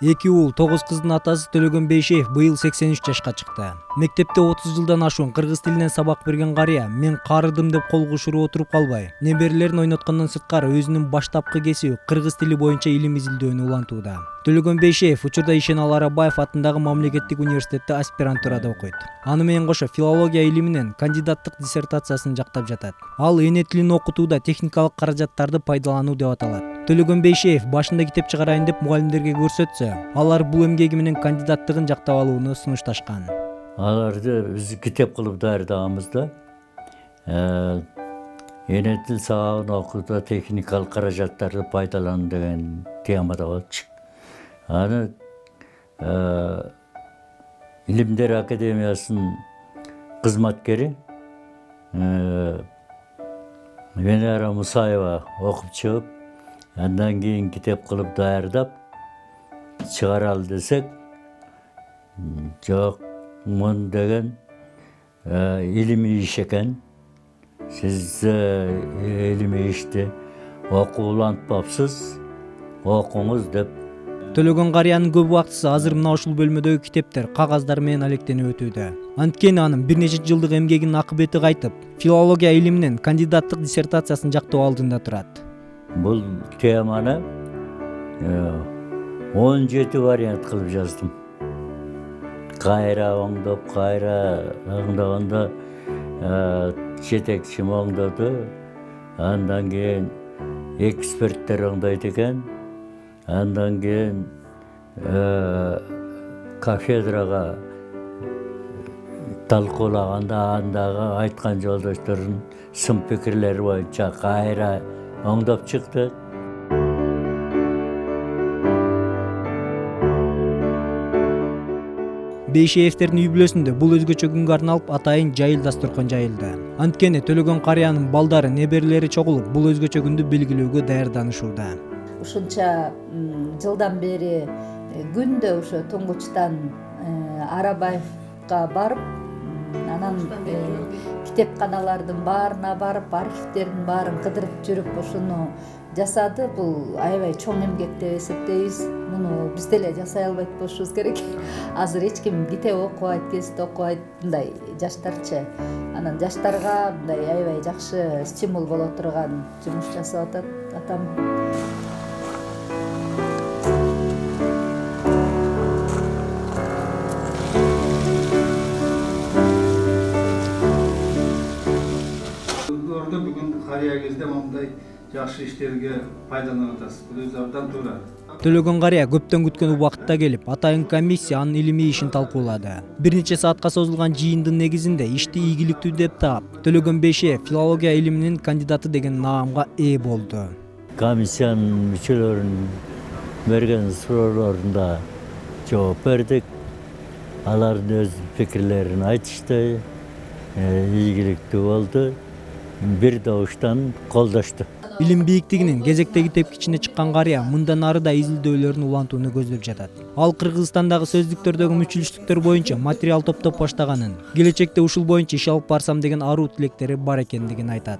2 уул 9 кыздын атасы Төлөгөн Бейшеев быйыл 83 жашка чыкты. Мектепте 30 жылдан ашуун кыргыз тилинен сабак берген карыя мен карыдым деп кол кушуруп отуруп калбай, неберелерин ойноткондон сырткары өзүнүн баштапкы кесиби кыргыз тили боюнча илим изилдөөнү улантууда. Төлөгөн Бейшеев учурда Ишеналы Арабаев атындагы мамлекеттик университетте аспирантурада окуйт. Аны менен кошо филология илиминен кандидаттык диссертациясын жактап жатат. Ал эне тилин окутууда техникалык каражаттарды пайдалануу деп аталат. Төлөгөн Бейшеев башында китеп чыгарайын деп мугалимдерге көрсөтсө, алар бул эмгеги менен кандидаттыгын жактап алууну сунушташкан. Аларды биз китеп кылып даярдаганбыз да. Эне тил сабагын окууда техникалык каражаттарды пайдалануу деген темада болчу. Аны Илимдер академиясынын кызматкери Венера Мусаева окуп чыгып, андан кийин китеп кылып даярдап чыгаралы десек, жок, мун деген илимий иш экен. Сиз илимий ишти окуулантпапсыз, окуңуз деп. Төлөгөн карыянын көп убактысы азыр мына ушул бөлмөдөгү китептер, кагаздар менен алектенип өтүүдө. Анткени анын бир нече жылдык эмгегинин акыбети кайтып, филология илиминен кандидаттык диссертациясын жактоо алдында турат. Бул теманы 17 вариант кылып жаздым. Кайра оңдоп, кайра оңдогондо жетекчим оңдоду. Андан кийин эксперттер оңдойт экен. Андан кийин кафедрага талкуулаганда андагы айткан жолдоштордун сын пикирлери боюнча кайра оңдоп чыкты. Бейшеевтердин үй бүлөсүндө бул өзгөчө күнгө арналып атайын жайыл дасторкон жайылды. Анткени Төлөгөн карыянын балдары, неберелери чогулуп, бул өзгөчө күндү белгилөөгө даярданышууда. Ушунча жылдан бери күндө ошо Туңгучтан Арабаевга барып, анан китепканалардын баарына барып, архивтердин баарын кыдырып жүрүп ушуну жасады. Бул аябай чоң эмгек деп эсептейбиз. Муну биз деле жасай албайт болушубуз керек. Азыр эч ким китеп окубайт, гезит окубайт, мындай жаштарчы. Анан жаштарга мындай аябай жакшы стимул боло турган жумуш жасап атат атам. Бүгүн карыя кезде мындай жакшы иштерге пайдаланып атасыз. Бул өзү абдан туура. Төлөгөн карыя көптөн күткөн убакытта келип, атайын комиссия анын илимий ишин талкуулады. Бир нече саатка созулган жыйындын негизинде ишти ийгиликтүү деп таап, Төлөгөн Бейшеев филология илиминин кандидаты деген наамга ээ болду. Комиссиянын мүчөлөрүнүн берген суроолоруна жооп бердик. Алардын өз пикирлерин айтышты, ийгиликтүү болду. Бир добуштан колдошту. Илим бийиктигинин кезектеги тепкичине чыккан карыя мындан ары да изилдөөлөрүн улантууну көздөп жатат. Ал Кыргызстандагы сөздүктөрдөгү мүчүлүштүктөр боюнча материал топтоп баштаганын, келечекте ушул боюнча иш алып барсам деген аруу тилектери бар экендигин айтат.